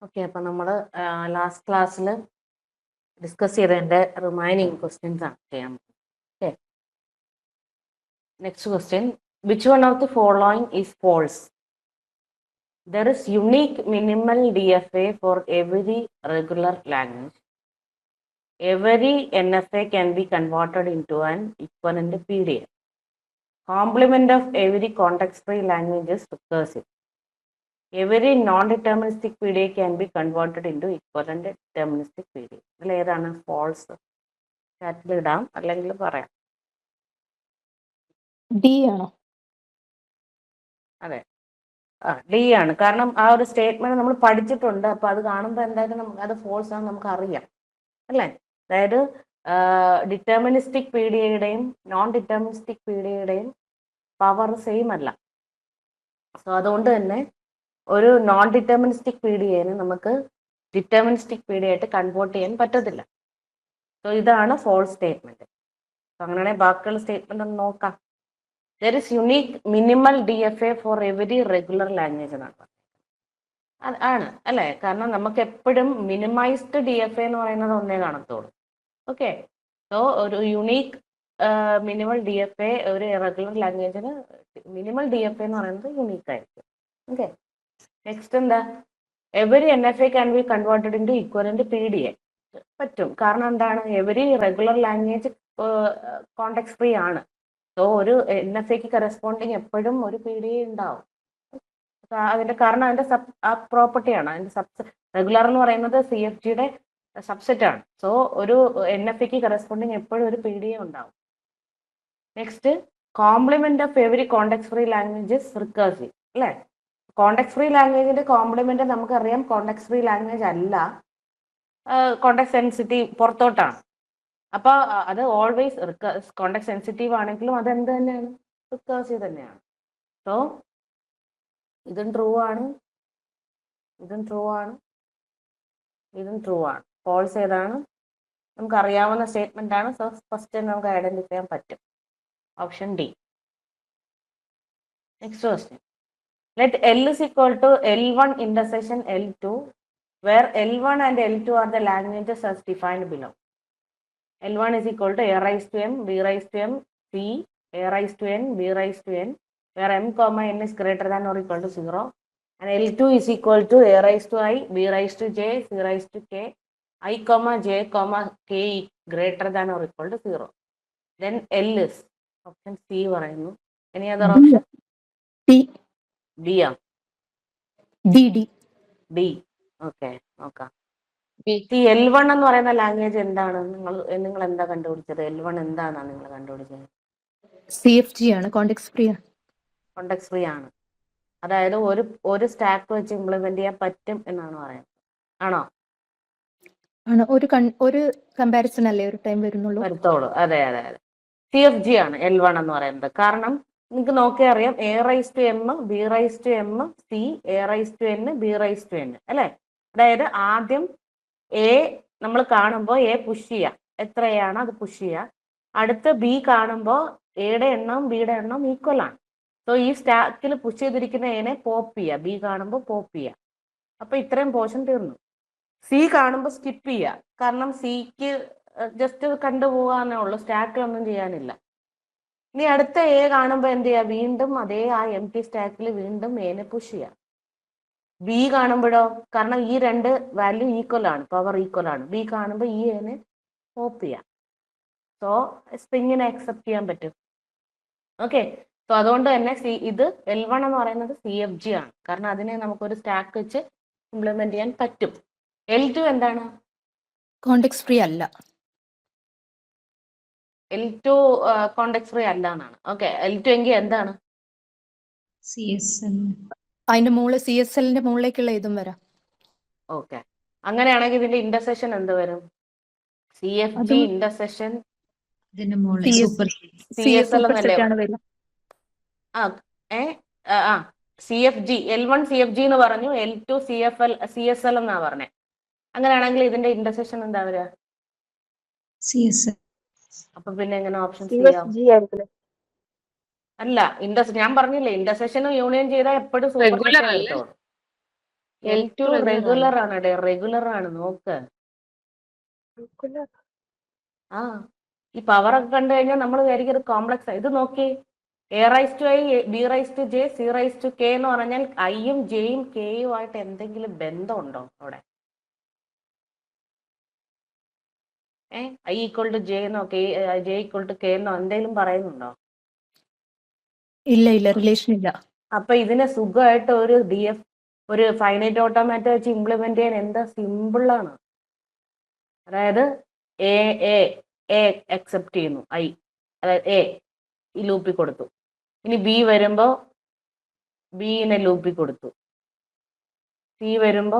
Okay, അപ്പം നമ്മൾ last ക്ലാസ്സിൽ ഡിസ്കസ് ചെയ്തതിൻ്റെ റിമൈനിങ് ക്വസ്റ്റ്യൻസ് ആണ് ചെയ്യാൻ പോകുന്നത്. Okay, next question, which one of the following is false? There is unique minimal DFA for every regular language. Every NFA can be converted into an equivalent PDF. Complement of every context-free language is recursive. Every non-deterministic PDA can be converted into equivalent deterministic PDA. ഇതിൽ ഏതാണ് false? ചാറ്റിൽ ഇടാം, അല്ലെങ്കിൽ പറയാം. D ആണോ? അതെ, D ആണ്. കാരണം ആ ഒരു സ്റ്റേറ്റ്മെന്റ് നമ്മൾ പഠിച്ചിട്ടുണ്ട്. അപ്പൊ അത് കാണുമ്പോൾ എന്തായാലും നമുക്ക് അത് ഫോൾസ് ആണെന്ന് നമുക്ക് അറിയാം, അല്ലേ? അതായത് ഡിറ്റർമിനിസ്റ്റിക് പീഡിയയുടെയും നോൺ ഡിറ്റർമിനിസ്റ്റിക് പീഡിയയുടെയും പവർ സെയിം അല്ല. സോ അതുകൊണ്ട് തന്നെ ഒരു നോൺ ഡിറ്റർമിനിസ്റ്റിക് പീഡിയനെ നമുക്ക് ഡിറ്റർമിനിസ്റ്റിക് പീഡിയ ആയിട്ട് കൺവേർട്ട് ചെയ്യാൻ പറ്റത്തില്ല. സോ ഇതാണ് ഫോൾസ് സ്റ്റേറ്റ്മെന്റ്. സോ അങ്ങനെയാണെങ്കിൽ ബാക്കിയുള്ള സ്റ്റേറ്റ്മെന്റ് ഒന്ന് നോക്കാം. There is unique minimal DFA for every regular language എന്നാണ്. ആണ് അല്ലേ? കാരണം നമുക്ക് എപ്പോഴും മിനിമൈസ്ഡ് DFA എന്ന് പറയുന്നത് ഒന്നേ കാണത്തുള്ളൂ. ഓക്കെ, സോ ഒരു യുണീക്ക് മിനിമൽ DFA ഒരു റെഗുലർ ലാംഗ്വേജിന് മിനിമൽ DFA എന്ന് പറയുന്നത് യുണീക്ക് ആയിരിക്കും. ഓക്കെ, നെക്സ്റ്റ് എന്താ? Every NFA can be converted into equivalent PDA. പറ്റും. കാരണം എന്താണ്? Every regular language context free ആണ്. സോ ഒരു NFAക്ക് കറസ്പോണ്ടിങ് എപ്പോഴും ഒരു PDA ഉണ്ടാവും. അതിന്റെ കാരണം അതിന്റെ പ്രോപ്പർട്ടിയാണ്. അതിന്റെ റെഗുലർ എന്ന് പറയുന്നത് CFGയുടെ സബ്സെറ്റ് ആണ്. സോ ഒരു NFAക്ക് കറസ്പോണ്ടിങ് എപ്പോഴും ഒരു PDA ഉണ്ടാവും. Next, complement of every context free languages recursive, അല്ലേ? കോണ്ടെക്സ്റ്റ് ഫ്രീ ലാംഗ്വേജിന്റെ കോംപ്ലിമെന്റ് നമുക്കറിയാം കോണ്ടെക്സ്റ്റ് ഫ്രീ ലാംഗ്വേജ് അല്ല, കോണ്ടെക്സ്റ്റ് സെൻസിറ്റീവ് പുറത്തോട്ടാണ്. അപ്പൊ അത് ഓൾവേസ് കോണ്ടെക്സ്റ്റ് സെൻസിറ്റീവ് ആണെങ്കിലും അത് എന്ത് തന്നെയാണ്? റിക്കർസീവ് തന്നെയാണ്. സോ ഇതും ട്രൂ ആണ്, ഇതും ട്രൂ ആണ്, ഇതും ട്രൂ ആണ്. ഫോൾസ് ഏതാണ്? നമുക്ക് അറിയാവുന്ന സ്റ്റേറ്റ്മെന്റ് ആണ്. സോ ഫസ്റ്റ് നമുക്ക് ഐഡന്റിഫൈ ചെയ്യാൻ പറ്റും. Option D. Next question, let L is equal to L1 intersection L2 where L1 and L2 are the languages as defined below. L1 is equal to A raised to M, B raised to M, C, A raised to N, B raised to N, where M comma N is greater than or equal to 0. And L2 is equal to A raised to I, B raised to J, C raised to K, I comma J comma K greater than or equal to 0. Then L is option C പറയുന്നു. Any other option? D. D ആ? D D D. Okay, നോക്കാം. ഈ L1 എന്ന് പറയുന്ന language എന്താണ്? നിങ്ങൾ എന്താ കണ്ടുപിടിച്ചത്? L1 എന്താണെന്നാണ് നിങ്ങൾ കണ്ടുപിടിച്ചത്? CFG ആണ്, കോണ്ടെക്സ്റ്റ് ഫ്രീ ആണ്. കോണ്ടെക്സ്റ്റ് ഫ്രീ ആണ്. അതായത് ഒരു സ്റ്റാക്ക് വെച്ച് ഇംപ്ലിമെന്റ് ചെയ്യാൻ പറ്റും എന്നാണ് പറയുന്നത്, ആണോ? ആണ്. ഒരു കമ്പാരിസൺ അല്ലേ ഒരു ടൈം വരുന്നുള്ളൂ? വരത്തോളൂ. അതെ അതെ അതെ, CFG ആണ് L1 എന്ന് പറയുന്നത്. കാരണം നിങ്ങൾക്ക് നോക്കിയാൽ അറിയാം, A raise to M, B raise to M, C, A raise to N, B raise to N, അല്ലേ? അതായത് ആദ്യം A നമ്മൾ കാണുമ്പോൾ A പുഷ് ചെയ്യുക, എത്രയാണ് അത് പുഷ് ചെയ്യുക. അടുത്ത് B കാണുമ്പോൾ എയുടെ എണ്ണം ബിയുടെ എണ്ണം ഈക്വൽ ആണ്. സോ ഈ സ്റ്റാക്കിൽ പുഷ് ചെയ്തിരിക്കുന്ന എനെ പോപ്പ് ചെയ്യുക, B കാണുമ്പോൾ പോപ്പ് ചെയ്യുക. അപ്പൊ ഇത്രയും പോർഷൻ തീർന്നു. C കാണുമ്പോൾ സ്കിപ്പ് ചെയ്യുക, കാരണം സിക്ക് ജസ്റ്റ് കണ്ടുപോകാനേ ഉള്ളൂ, സ്റ്റാക്കിലൊന്നും ചെയ്യാനില്ല. ഇനി അടുത്ത A കാണുമ്പോൾ എന്ത് ചെയ്യുക? വീണ്ടും അതേ ആ empty സ്റ്റാക്കിൽ വീണ്ടും എനെ പുഷ് ചെയ്യുക. B കാണുമ്പോഴോ, കാരണം ഈ രണ്ട് വാല്യൂ ഈക്വൽ ആണ്, പവർ ഈക്വൽ ആണ്, B കാണുമ്പോൾ ഈ എനെ പോപ്പ് ചെയ്യാം. സോ സ്ട്രിങ്ങിനെ അക്സെപ്റ്റ് ചെയ്യാൻ പറ്റും. ഓക്കെ, സോ അതുകൊണ്ട് തന്നെ ഇത് L1 എന്ന് പറയുന്നത് CFG ആണ്, കാരണം അതിനെ നമുക്കൊരു സ്റ്റാക്ക് വെച്ച് ഇംപ്ലിമെന്റ് ചെയ്യാൻ പറ്റും. L2 എന്താണ്? കോണ്ടെക്സ്റ്റ് ഫ്രീ അല്ല. L2 കോണ്ടെക്സ്റ്റ് ഫ്രീ അല്ല എന്നാണ്. ഓക്കെ, L2 എങ്കിൽ എന്താണ്? CSL. അതിന്റെ മുകളിൽ CSLന്റെ മുകളിലേക്കുള്ള ഇതും വരാം. ഓക്കെ, അങ്ങനെയാണെങ്കിൽ ഇതിന്റെ ഇന്റർസെക്ഷൻ എന്ത് വരും? CFG ഇന്റർസെക്ഷൻ ഇതിന്റെ മുകളിൽ സൂപ്പർ CSL സൂപ്പർ എന്നല്ലേ? സെറ്റ് ആണ് വരിക. CFG L1 CFG എന്ന് പറഞ്ഞു, L2 CSL എന്നാ പറഞ്ഞേ. അങ്ങനെയാണെങ്കിൽ ഇതിന്റെ ഇന്റർസെക്ഷൻ എന്താ വരിക? CSL. അപ്പൊ പിന്നെ എങ്ങനെ ഓപ്ഷൻ ചെയ്യാം? അല്ല, ഞാൻ പറഞ്ഞില്ലേ, ഇന്റർസെക്ഷനും യൂണിയൻ ചെയ്താൽ എപ്പോഴും സൂപ്പർ സെറ്റ് എടുത്തോളൂ. L2 റെഗുലർ ആണ്, റെഗുലർ ആണ്, നോക്ക്. ആ ഈ പവർ ഒക്കെ കണ്ടു കഴിഞ്ഞാൽ നമ്മൾ വിചാരിക്കും ഇത് കോംപ്ലക്സ്. ഇത് നോക്കി, A⁻I, B⁻J, C⁻K എന്ന് പറഞ്ഞാൽ ഐയും ജെയും കെയും ആയിട്ട് എന്തെങ്കിലും ബന്ധമുണ്ടോ അവിടെ? I = J എന്നോ J = K എന്നോ എന്തെങ്കിലും പറയുന്നുണ്ടോ? ഇല്ല ഇല്ല, റിലേഷൻ ഇല്ല. അപ്പൊ ഇതിനെ സുഖമായിട്ട് ഒരു ഫൈനൈറ്റ് ഓട്ടോമാറ്റ വെച്ച് ഇംപ്ലിമെന്റ് ചെയ്യാൻ എന്താ സിമ്പിളാണ്. അതായത് എ അക്സെപ്റ്റ് ചെയ്യുന്നു, അതായത് എ ഈ ലൂപ്പിൽ കൊടുത്തു. ഇനി ബി വരുമ്പോ ബിനെ ലൂപ്പിൽ കൊടുത്തു. സി വരുമ്പോ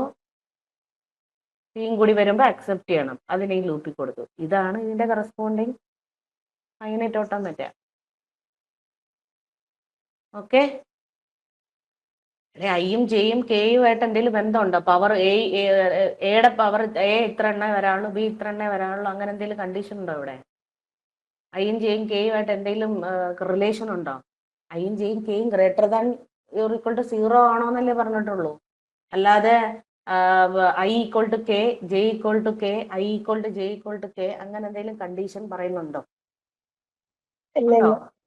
സിയും കൂടി വരുമ്പോ അക്സെപ്റ്റ് ചെയ്യണം, അതിനെ ഈ ലൂപ്പിൽ കൊടുത്തു. ഇതാണ് ഇതിന്റെ കറസ്പോണ്ടിങ് ഫൈനൈറ്റ് ഓട്ടോമാറ്റ. ഓക്കെ, ഐയും ജെയും കെയും ആയിട്ട് എന്തെങ്കിലും ബന്ധമുണ്ടോ? പവർ എയുടെ പവർ എ ഇത്ര എണ്ണേ വരാനുള്ളൂ, ബി ഇത്ര എണ്ണേ വരാനുള്ളൂ, അങ്ങനെ എന്തെങ്കിലും കണ്ടീഷൻ ഉണ്ടോ ഇവിടെ? ഐയും ജെയും കെയും ആയിട്ട് എന്തെങ്കിലും റിലേഷൻ ഉണ്ടോ? ഐയും ജെയും കെയും >0 ആണോന്നല്ലേ പറഞ്ഞിട്ടുള്ളൂ. അല്ലാതെ I = K, J = K, I = J = K അങ്ങനെ എന്തെങ്കിലും കണ്ടീഷൻ പറയുന്നുണ്ടോ?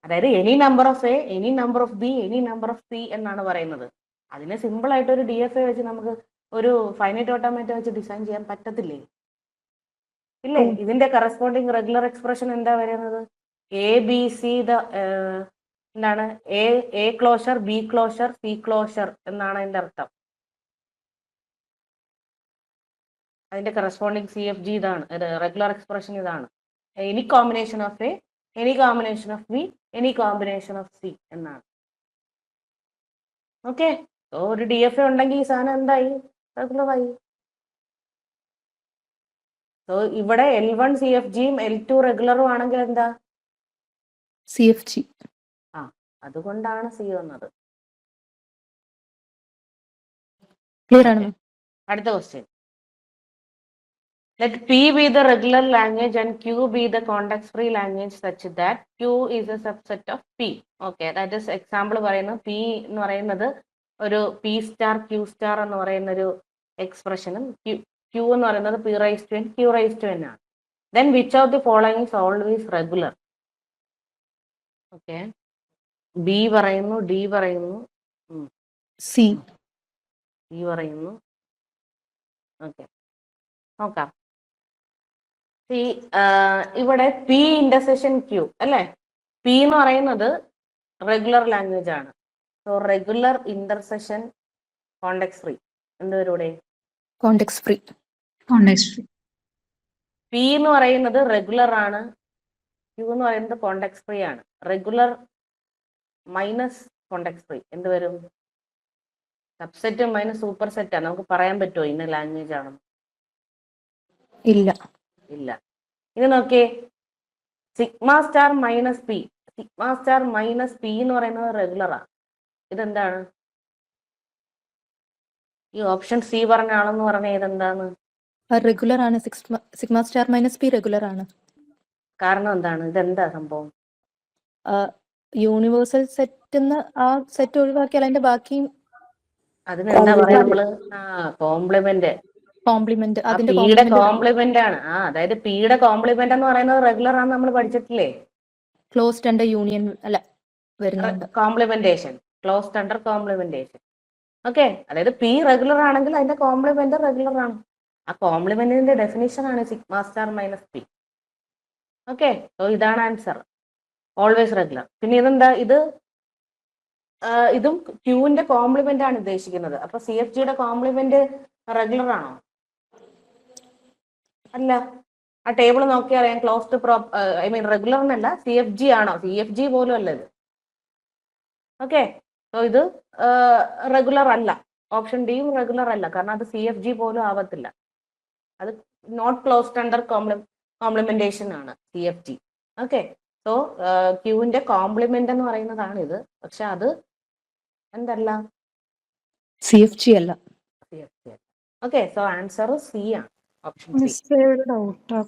അതായത് any number of A, any number of B, any number of C എന്നാണ് പറയുന്നത്. അതിനെ സിമ്പിൾ ആയിട്ട് ഒരു DFA വെച്ച് നമുക്ക് ഒരു ഫൈനൈറ്റ് ഓട്ടോമാറ്റ വെച്ച് ഡിസൈൻ ചെയ്യാൻ പറ്റത്തില്ലേ? ഇല്ലേ? ഇതിന്റെ കറസ്പോണ്ടിങ് റെഗുലർ എക്സ്പ്രഷൻ എന്താ വരുന്നത്? ABC എന്താണ്? A closure, B closure, C closure എന്നാണ് അതിന്റെ അർത്ഥം. അതിന്റെ കറസ്പോണ്ടിങ് CFG ഇതാണ്, റെഗുലർ എക്സ്പ്രഷൻ ഇതാണ്. Any combination of A, any combination of B, any combination of C എന്നാണ്. ഓക്കെ, ഒരു DFA ഉണ്ടെങ്കിൽ ഈ സാധനം എന്തായി? റെഗുലറായി. സോ ഇവിടെ L1 CFGയും L2 റെഗുലറും ആണെങ്കിൽ എന്താ? CFG. അതുകൊണ്ടാണ് സി വന്നത്. ക്ലിയർ ആണ്. അടുത്ത question. Let P be the regular language and Q be the context-free language such that Q is a subset of P. Okay, that is example പറയുന്നു. P എന്ന് പറയുന്നത് ഒരു P*, Q* എന്ന് പറയുന്ന ഒരു എക്സ്പ്രഷനും Q എന്ന് പറയുന്നത് P⁻N, Q⁻N ആണ്. Then which of the following is always regular? Okay, B പറയുന്നു, D പറയുന്നു, C. E പറയുന്നു. ഓക്കെ, നോക്കാം. ഇവിടെ P ഇന്റർസെക്ഷൻ Q അല്ലേ? P എന്ന് പറയുന്നത് റെഗുലർ ലാംഗ്വേജ് ആണ്. So regular intersection context free എന്തുവരും ഇവിടെ? Context free. P എന്ന് പറയുന്നത് റെഗുലർ ആണ്, Q എന്ന് പറയുന്നത് കോണ്ടെക്സ്റ്റ് ഫ്രീ ആണ്. റെഗുലർ മൈനസ് കോണ്ടെക്സ്റ്റ് ഫ്രീ എന്ത് വരും? സബ്സെറ്റ് മൈനസ് സൂപ്പർ സെറ്റ് ആണ്. നമുക്ക് പറയാൻ പറ്റുമോ ഇന്ന ലാംഗ്വേജ് ആണെന്ന്? ഇല്ല. ഇത് നോക്കിയേ, σ* - P. σ* - P എന്ന് പറയുന്നത് റെഗുലറാ. ഇതെന്താണ്? ഈ ഓപ്ഷൻ സി പറഞ്ഞ ആളെന്ന് പറഞ്ഞ ഇതെന്താണ്? റെഗുലർ ആണ്. σ* - P റെഗുലർ ആണ്. കാരണം എന്താണ്? ഇതെന്താ സംഭവം? യൂണിവേഴ്സൽ സെറ്റ് ആ സെറ്റ് ഒഴിവാക്കിയാൽ അതിന്റെ ബാക്കി അതിനെന്താ പറയാ നമ്മള്? കോംപ്ലിമെന്റ്. കോംപ്ലിമെന്റ്. അതിന്റെ പിയുടെ കോംപ്ലിമെന്റ് ആണ്. അതായത് പിയുടെ കോംപ്ലിമെന്റ് എന്ന് പറയുന്നത് റെഗുലർ ആണെന്ന് നമ്മൾ പഠിച്ചിട്ടില്ലേ? ക്ലോസ്ഡ് അണ്ടർ യൂണിയൻ അല്ല വരുന്നുണ്ട്. Complementation, closed under complementation. Okay, അതായത് പി റെഗുലർ ആണെങ്കിൽ അതിന്റെ കോംപ്ലിമെന്റ് റെഗുലർ ആണ്. ആ കോംപ്ലിമെന്റിന്റെ ഡെഫിനിഷൻ ആണ് σ* - P. ഓക്കെ, സോ ഇതാണ് ആൻസർ, ഓൾവേസ് റെഗുലർ. പിന്നെ ഇതെന്താ? ഇതും ക്യൂവിന്റെ കോംപ്ലിമെന്റ് ആണ് ഉദ്ദേശിക്കുന്നത്. അപ്പൊ CFGയുടെ കോംപ്ലിമെന്റ് റെഗുലർ ആണോ? അല്ല. ആ ടേബിൾ നോക്കിയാൽ അറിയാം, ക്ലോസ്ഡ് റെഗുലർ എന്നല്ല, CFG ആണോ? CFG പോലും അല്ല ഇത്. ഓക്കെ, സോ ഇത് റെഗുലർ അല്ല. ഓപ്ഷൻ ഡിയും റെഗുലർ അല്ല, കാരണം അത് CFG പോലും ആവത്തില്ല. അത് നോട്ട് ക്ലോസ്ഡ് അണ്ടർ കോംപ്ലിമെന്റേഷൻ ആണ് CFG. ഓക്കെ, സോ ക്യൂവിന്റെ കോംപ്ലിമെന്റ് എന്ന് പറയുന്നതാണ് ഇത്. പക്ഷെ അത് എന്തല്ല? CFG അല്ല. ഓക്കെ, സോ ആൻസർ സി ആണ്, ഓപ്ഷൻ സി.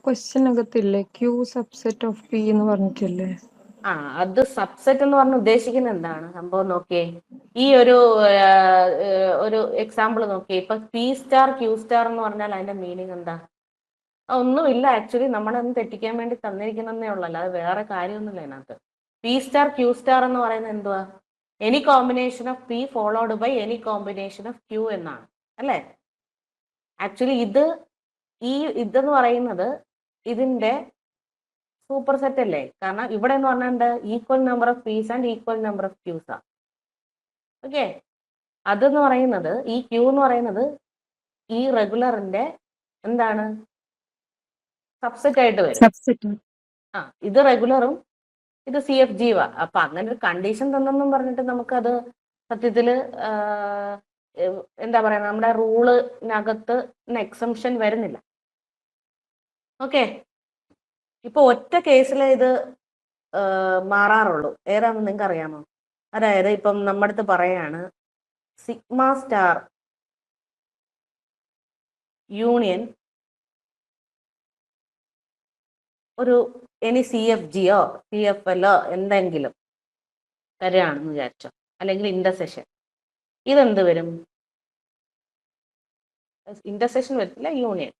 ക്വസ്റ്റ്യൻ അകത്തില്ലേ Q സബ്സെറ്റ് ഓഫ് P എന്ന് പറഞ്ഞിട്ടില്ലേ? അത് സബ്സെറ്റ് എന്ന് പറഞ്ഞ് ഉദ്ദേശിക്കുന്നത് എന്താണ് സംഭവം? നോക്കിയേ, ഈ ഒരു എക്സാമ്പിൾ നോക്കി. ഇപ്പൊ പി സ്റ്റാർ ക്യൂ സ്റ്റാർ എന്ന് പറഞ്ഞാൽ അതിന്റെ മീനിങ് എന്താ? ഒന്നുമില്ല, ആക്ച്വലി നമ്മളൊന്ന് തെറ്റിക്കാൻ വേണ്ടി തന്നിരിക്കുന്നതേ ഉള്ളൂ, അല്ലാതെ വേറെ കാര്യമൊന്നുമില്ല അതിനകത്ത്. പി സ്റ്റാർ ക്യൂ സ്റ്റാർ എന്ന് പറയുന്നത് എന്തുവാ? Any combination of P followed by any combination of Q എന്നാണ്, അല്ലേ? ആക്ച്വലി ഇതെന്ന് പറയുന്നത് ഇതിന്റെ സൂപ്പർ സെറ്റ് അല്ലേ? കാരണം ഇവിടെ എന്ന് പറഞ്ഞാൽ equal number of P's and equal number of Q's ആണ്. ഓക്കെ, അതെന്ന് പറയുന്നത് ഈ ക്യൂ എന്ന് പറയുന്നത് ഈ റെഗുലറിന്റെ എന്താണ്? സബ്സെറ്റ് ആയിട്ട് വരും. സബ്സെറ്റ്. ഇത് റെഗുലറും ഇത് സി എഫ് ജി വാ. അപ്പൊ അങ്ങനെ ഒരു കണ്ടീഷൻ തന്നെന്നും പറഞ്ഞിട്ട് നമുക്കത് സത്യത്തില് എന്താ പറയാ, നമ്മുടെ റൂളിനകത്ത് എക്സംഷൻ വരുന്നില്ല. ഓക്കെ, ഇപ്പൊ ഒറ്റ കേസിൽ ഇത് മാറാറുള്ളൂ. ഏതാണെന്ന് നിങ്ങൾക്ക് അറിയാമോ? അതായത് ഇപ്പം നമ്മുടെ അടുത്ത് പറയാണ് സിഗ്മ സ്റ്റാർ യൂണിയൻ ഒരു ഇനി സി എഫ് ജിയോ സി എഫ് എല്ലോ എന്തെങ്കിലും തരാണെന്ന് വിചാരിച്ചോ, അല്ലെങ്കിൽ ഇന്റർസെഷൻ. ഇതെന്ത് വരും? ഇന്റർസെഷൻ വരത്തില്ല, യൂണിയൻ.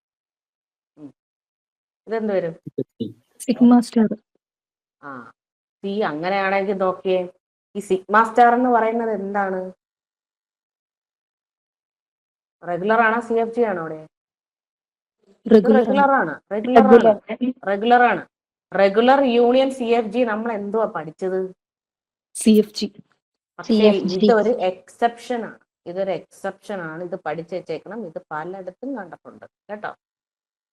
ഇതെന്ത് വരും? Sigma star. സി. അങ്ങനെയാണെങ്കിൽ നോക്കിയേ, ഈ സിഗ്മ സ്റ്റാർ എന്ന് പറയുന്നത് എന്താണ്? റെഗുലർ ആണോ സി എഫ് ജി ആണോ? അവിടെ റെഗുലർ ആണ്. Regular union C F G നമ്മൾ എന്തുവാ പഠിച്ചത്? C F G. പക്ഷേ ഇതൊരു എക്സെപ്ഷൻ ആണ്. ഇത് പഠിച്ചു വെച്ചേക്കണം. ഇത് പലയിടത്തും കണ്ടിട്ടുണ്ട് കേട്ടോ.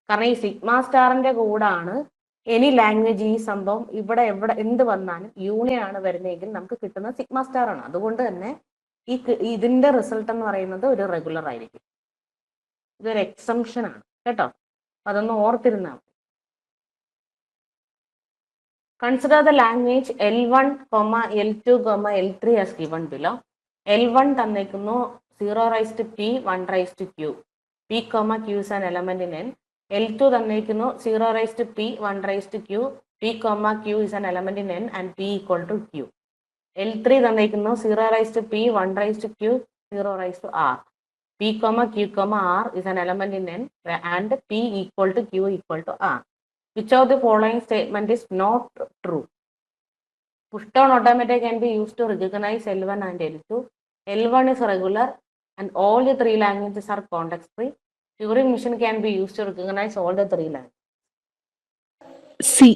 കാരണം ഈ സിഗ്മ സ്റ്റാറിന്റെ കൂടാണ് എനി ലാംഗ്വേജ് ഈ സംഭവം ഇവിടെ എവിടെ എന്ത് വന്നാലും യൂണിയൻ ആണ് വരുന്നതെങ്കിൽ നമുക്ക് കിട്ടുന്ന സിഗ്മ സ്റ്റാർ ആണ്. അതുകൊണ്ട് തന്നെ ഇതിന്റെ റിസൾട്ട് എന്ന് പറയുന്നത് ഒരു റെഗുലർ ആയിരിക്കും. ഇതൊരു എക്സംഷൻ ആണ് കേട്ടോ. അതൊന്ന് ഓർത്തിരുന്നാൽ മതി. Consider the language L1, L2, L3 as given below. L1 തന്നേക്കുന്നു 0p 1q. p, q is an element in n. L2 തന്നേക്കുന്നു 0p 1q. p, q is an element in n and p equal to q. L3 തന്നേക്കുന്നു 0p 1q 0r. p, q, r is an element in n and p equal to q equal to r. Which of the following statement is not true? Push down automatic can be used to recognize L1 and L2. L1 is regular and all the three languages are context free. Turing machine can be used to recognize all the three languages. C.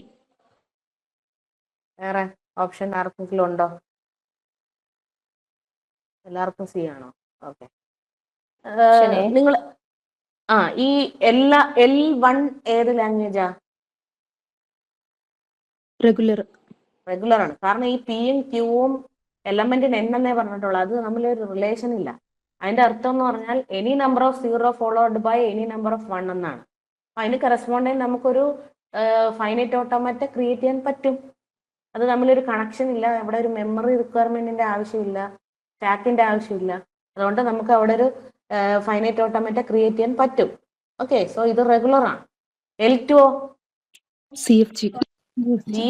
വേറെ option ആർക്കെങ്കിലും ഉണ്ടോ? എല്ലാവർക്കും C ആണോ? Okay, നിങ്ങൾ ഈ L1 ഏത് ലാംഗ്വേജാ? Regular ആണ്. കാരണം ഈ പിയും ക്യൂവും എലമെന്റിന് n എന്നേ പറഞ്ഞിട്ടുള്ളൂ. അത് തമ്മിലൊരു റിലേഷൻ ഇല്ല. അതിന്റെ അർത്ഥം എന്ന് പറഞ്ഞാൽ any number of 0 followed by any number of 1 എന്നാണ്. അതിന് കറസ്പോണ്ടിങ് നമുക്കൊരു ഫൈനൈറ്റ് ഓട്ടോമാറ്റ ക്രിയേറ്റ് ചെയ്യാൻ പറ്റും. അത് തമ്മിലൊരു കണക്ഷൻ ഇല്ല. അവിടെ ഒരു മെമ്മറി റിക്വയർമെന്റിന്റെ ആവശ്യമില്ല, സ്റ്റാക്കിന്റെ ആവശ്യമില്ല. അതുകൊണ്ട് നമുക്ക് അവിടെ ഒരു ഫൈനൈറ്റ് ഓട്ടോമാറ്റ ക്രിയേറ്റ് ചെയ്യാൻ പറ്റും. ഓക്കെ, സോ ഇത് റെഗുലർ ആണ്. L2 സി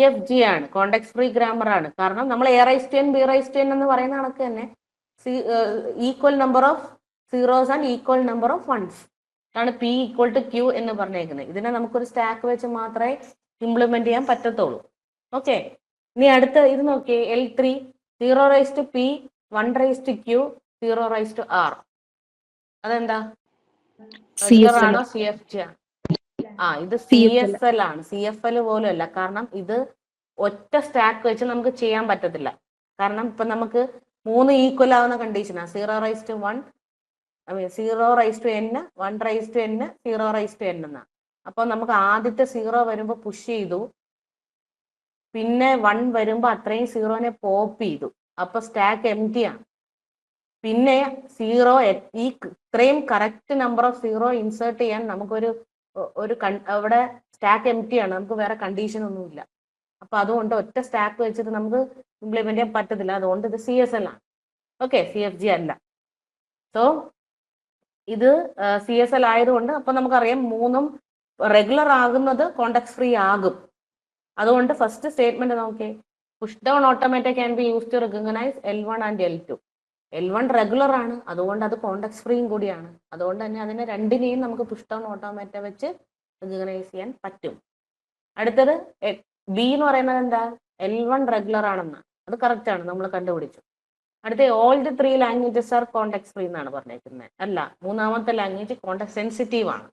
എഫ് ജി ആണ്, കോണ്ടെക്സ്റ്റ് ഫ്രീ ഗ്രാമർ ആണ്. കാരണം നമ്മൾ A⁻n B⁻n എന്ന് പറയുന്ന കണക്ക് തന്നെ equal number of zeros and equal number of ones ആണ് P ഈക്വൽ ടു Q എന്ന് പറഞ്ഞേക്കുന്നത്. ഇതിനെ നമുക്കൊരു സ്റ്റാക്ക് വെച്ച് മാത്രമേ ഇംപ്ലിമെന്റ് ചെയ്യാൻ പറ്റത്തുള്ളൂ. ഓക്കെ, ഇനി അടുത്ത ഇത് നോക്കിയേ. L3 0p 1q 0r. അതെന്താ? റെഗുലർ ആണോ സി എഫ് ജി ആണ്? ഇത് CSL ആണ്. CFL പോലും അല്ല. കാരണം ഇത് ഒറ്റ സ്റ്റാക്ക് വെച്ച് നമുക്ക് ചെയ്യാൻ പറ്റത്തില്ല. കാരണം ഇപ്പൊ നമുക്ക് 3 ഈക്വൽ ആവുന്ന കണ്ടീഷനാണ്. 0:1, 0:n, 1:n, 0:n എന്നാണ്. അപ്പൊ നമുക്ക് ആദ്യത്തെ 0 വരുമ്പോ പുഷ് ചെയ്തു, പിന്നെ 1 വരുമ്പോ അത്രയും 0നെ പോപ്പ് ചെയ്തു. അപ്പൊ സ്റ്റാക്ക് എംപ്റ്റി ആണ്. പിന്നെ 0 ഈ ഇത്രയും കറക്റ്റ് നമ്പർ ഓഫ് 0 ഇൻസേർട്ട് ചെയ്യാൻ നമുക്കൊരു അവിടെ സ്റ്റാക്ക് എംപ്റ്റി ആണ്. നമുക്ക് വേറെ കണ്ടീഷൻ ഒന്നുമില്ല. അപ്പൊ അതുകൊണ്ട് ഒറ്റ സ്റ്റാക്ക് വെച്ചിട്ട് നമുക്ക് ഇംപ്ലിമെന്റ് ചെയ്യാൻ പറ്റത്തില്ല. അതുകൊണ്ട് ഇത് CSL ആണ്. ഓക്കെ, CFG അല്ല. സോ ഇത് CSL ആയതുകൊണ്ട് അപ്പൊ നമുക്കറിയാം 3ഉം റെഗുലർ ആകുന്നത് കോണ്ടെക്സ്റ്റ് ഫ്രീ ആകും. അതുകൊണ്ട് ഫസ്റ്റ് സ്റ്റേറ്റ്മെന്റ് നോക്കിയേ. Push down automata can be use to recognise L1 and L2. L1 regular ആണ്, അതുകൊണ്ട് അത് കോണ്ടെക്സ്റ്റ് ഫ്രീയും കൂടിയാണ്. അതുകൊണ്ട് തന്നെ അതിനെ രണ്ടിനെയും നമുക്ക് പുഷ് ഡൗൺ ഓട്ടോമാറ്റ വെച്ച് റെക്കഗ്നൈസ് ചെയ്യാൻ പറ്റും. അടുത്തത് ബി എന്ന് പറയുന്നത് എന്താ? L1 റെഗുലർ ആണെന്ന്. അത് കറക്റ്റ് ആണ്, നമ്മൾ കണ്ടുപിടിച്ചു. അടുത്ത all the 3 languages are context free എന്നാണ് പറഞ്ഞേക്കുന്നത്. അല്ല, മൂന്നാമത്തെ ലാംഗ്വേജ് കോണ്ടെക്സ്റ്റ് സെൻസിറ്റീവ് ആണ്.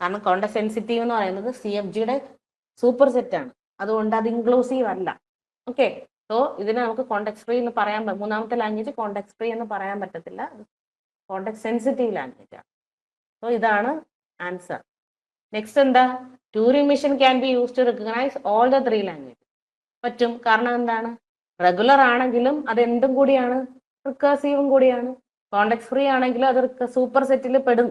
കാരണം കോണ്ടെക്സ്റ്റ് സെൻസിറ്റീവ് എന്ന് പറയുന്നത് CFGയുടെ സൂപ്പർ സെറ്റ് ആണ്, അതുകൊണ്ട് അത് ഇൻക്ലൂസീവ് അല്ല. ഓക്കെ, സോ ഇതിനെ നമുക്ക് കോണ്ടെക്സ്റ്റ് ഫ്രീ എന്ന് പറയാൻ മൂന്നാമത്തെ ലാംഗ്വേജ് കോണ്ടെക്സ്റ്റ് ഫ്രീ എന്ന് പറയാൻ പറ്റത്തില്ല, കോണ്ടെക്സ്റ്റ് സെൻസിറ്റീവ് ലാംഗ്വേജ് ആണ്. സോ ഇതാണ് ആൻസർ. നെക്സ്റ്റ് എന്താ? Turing machine can be use to recognise all the 3 language. പറ്റും, കാരണം എന്താണ്? റെഗുലർ ആണെങ്കിലും അത് എന്തും കൂടിയാണ്, റിക്കേഴ്സീവും കൂടിയാണ്. കോണ്ടെക്സ്റ്റ് ഫ്രീ ആണെങ്കിലും അത് സൂപ്പർ സെറ്റിൽ പെടും.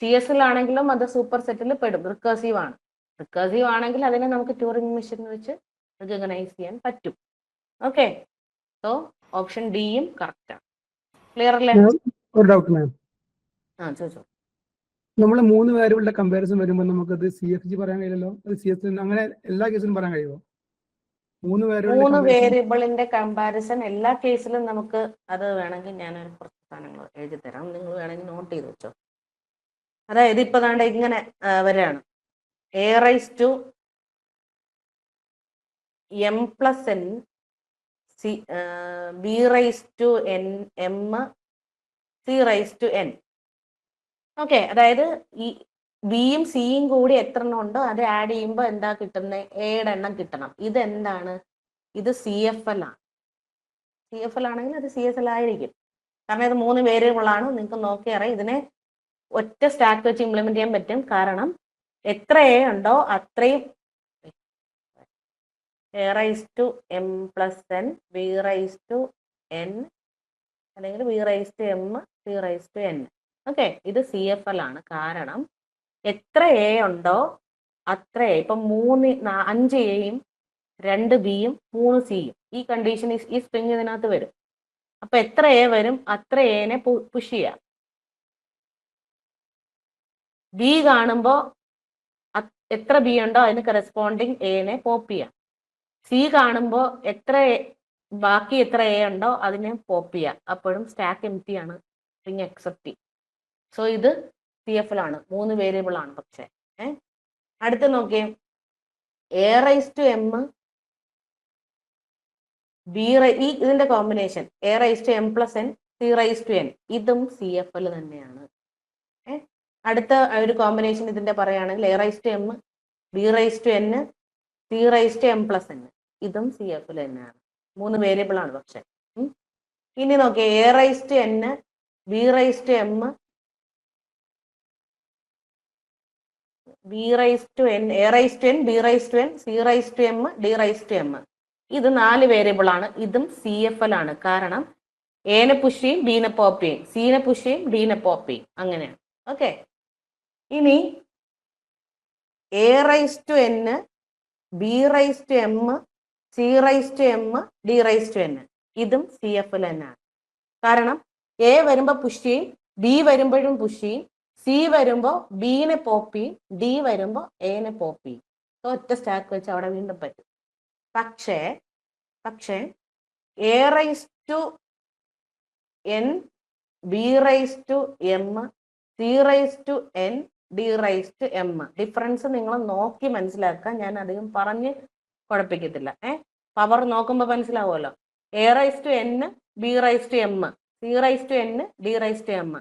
CS ആണെങ്കിലും അത് സൂപ്പർ സെറ്റിൽ പെടും, റിക്കേഴ്സീവ് ആണ്. റിക്കേഴ്സീവ് ആണെങ്കിൽ അതിനെ നമുക്ക് ട്യൂറിംഗ് മെഷീൻ വെച്ച് റെക്കഗ്നൈസ് ചെയ്യാൻ പറ്റും. ഓക്കെ, സോ ഓപ്ഷൻ ഡിയും കറക്റ്റ് ആണ്. ക്ലിയർ അല്ലേ? ഒരു ഡൗട്ട് മാം, ചോദിച്ചോ. നമ്മൾ 3 വേരിയബിളിന്റെ കമ്പാരിസൺ വരുമ്പോൾ നമുക്കത് CFG പറയാൻ കഴിയില്ലല്ലോ, അത് CS അങ്ങനെ എല്ലാ കേസിലും പറയാൻ കഴിയുമോ? 3 വേരിയബിളിന്റെ കമ്പാരിസൺ എല്ലാ കേസിലും നമുക്ക് അത് വേണമെങ്കിൽ ഞാൻ കുറച്ച് സാധനങ്ങൾ എഴുതി തരാം, നിങ്ങൾ വേണമെങ്കിൽ നോട്ട് ചെയ്ത് വെച്ചോ. അതായത് ഇപ്പൊ ദാണ്ട ഇങ്ങനെ വരെയാണ് A⁻m + n B⁻m C⁻n. Okay, അതായത് ഈ ബിയും സിയും കൂടി എത്ര എണ്ണം ഉണ്ടോ അത് ആഡ് ചെയ്യുമ്പോൾ എന്താ കിട്ടുന്നത്? എയുടെ എണ്ണം കിട്ടണം. ഇതെന്താണ്? ഇത് CFL ആണ്. CFL ആണെങ്കിൽ അത് CSL ആയിരിക്കും, കാരണം ഇത് 3 വേരിയബിൾ ആണ്. നിങ്ങൾക്ക് നോക്കിയറിയാം, ഇതിനെ ഒറ്റ സ്റ്റാക്ക് വെച്ച് ഇംപ്ലിമെന്റ് ചെയ്യാൻ പറ്റും. കാരണം എത്ര എ ഉണ്ടോ അത്രയും A⁻m + n B⁻n അല്ലെങ്കിൽ B⁻m C⁻n. ഓക്കെ, ഇത് CFL ആണ്. കാരണം എത്ര എ ഉണ്ടോ അത്ര എ. ഇപ്പൊ 5 എയും 2 ബിയും 3 സിയും ഈ കണ്ടീഷൻ ഈ സ്ട്രിങ് ഇതിനകത്ത് വരും. അപ്പൊ എത്ര എ വരും അത്ര എനെ പുഷ് ചെയ്യാം. ബി കാണുമ്പോ എത്ര ബി ഉണ്ടോ അതിന് കറസ്പോണ്ടിങ് എനെ പോപ്പ് ചെയ്യാം. സി കാണുമ്പോ ബാക്കി എത്ര എ ഉണ്ടോ അതിനെ പോപ്പ് ചെയ്യാം. അപ്പോഴും സ്റ്റാക്ക് എംപ്റ്റി ആണ്, സ്ട്രിങ് അക്സെപ്റ്റ് ചെയ്യും. സോ ഇത് CFL ആണ്, 3 വേരിയബിൾ ആണ്. പക്ഷേ അടുത്ത് നോക്കിയേ, A⁻m ഇതിന്റെ കോമ്പിനേഷൻ A⁻m + n C⁻n ഇതും CFL തന്നെയാണ്. അടുത്ത ഒരു കോമ്പിനേഷൻ ഇതിന്റെ പറയുകയാണെങ്കിൽ A⁻m B⁻n C⁻m + n ഇതും CFL തന്നെയാണ്. 3 വേരിയബിൾ ആണ് പക്ഷെ. ഇനി നോക്കിയേ, A⁻n B⁻m A⁻n B⁻n C⁻m D⁻m ഇത് 4 വേരിയബിൾ ആണ്. ഇതും CFL ആണ്. കാരണം എനെ പുഷ് ചെയ്യും, ബീനെ പോപ്പ് ചെയ്യും, സീനെ പുഷ് ചെയ്യും, ഡീനെ പോപ്പ് ചെയ്യും, അങ്ങനെയാണ്. ഓക്കെ, ഇനി A⁻n B⁻m C⁻m D⁻n ഇതും CFL തന്നെയാണ്. കാരണം എ വരുമ്പോ പുഷ് ചെയ്യും, ബി വരുമ്പോഴും പുഷ് ചെയ്യും, സി വരുമ്പോ ബീനെ പോപ്പ് ചെയ്യും, ഡി വരുമ്പോ എനെ പോപ്പ് ചെയ്യും. ഒറ്റ സ്റ്റാക്ക് വെച്ച് അവിടെ വീണ്ടും പറ്റും. പക്ഷേ A⁻n B⁻m C⁻n D⁻m difference നിങ്ങൾ നോക്കി മനസ്സിലാക്കുക. ഞാൻ അധികം പറഞ്ഞ് കുഴപ്പിക്കത്തില്ല. പവർ നോക്കുമ്പോൾ മനസ്സിലാവുമല്ലോ. A⁻n B⁻m C⁻n D⁻m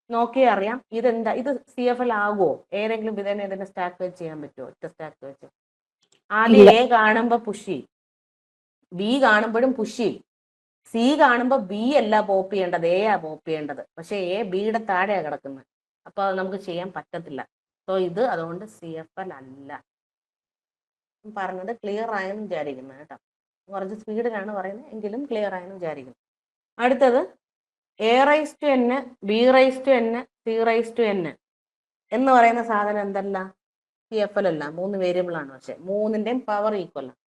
നോക്കിയേ അറിയാം. ഇതെന്താ? ഇത് CFL ആകുമോ? ഏതെങ്കിലും ഇതിനെ സ്റ്റാക്ക് വെച്ച് ചെയ്യാൻ പറ്റുമോ? ഒറ്റ സ്റ്റാക്ക് വെച്ച് ആദ്യം എ കാണുമ്പോ പുഷ് ചെയ്യും, ബി കാണുമ്പോഴും പുഷ് ചെയ്യും, സി കാണുമ്പോ ബി അല്ല പോപ്പ് ചെയ്യേണ്ടത്, എ ആ പോപ്പ് ചെയ്യേണ്ടത്. പക്ഷെ എ ബിയുടെ താഴെയാണ് കിടക്കുന്നത്. അപ്പൊ അത് നമുക്ക് ചെയ്യാൻ പറ്റത്തില്ല. സോ ഇത് അതുകൊണ്ട് CFL അല്ല. പറഞ്ഞത് ക്ലിയർ ആയെന്ന് വിചാരിക്കുന്നു കേട്ടോ. കുറച്ച് സ്പീഡിലാണ് പറയുന്നത്, എങ്കിലും ക്ലിയർ ആയെന്ന് വിചാരിക്കുന്നു. അടുത്തത് A⁻n B⁻n C⁻n എന്ന് പറയുന്ന സാധനം എന്തല്ല? CFL അല്ല, 3 വേരിയബിൾ ആണ്. പക്ഷെ 3ന്റെയും പവർ ഈക്വൽ ആണ്.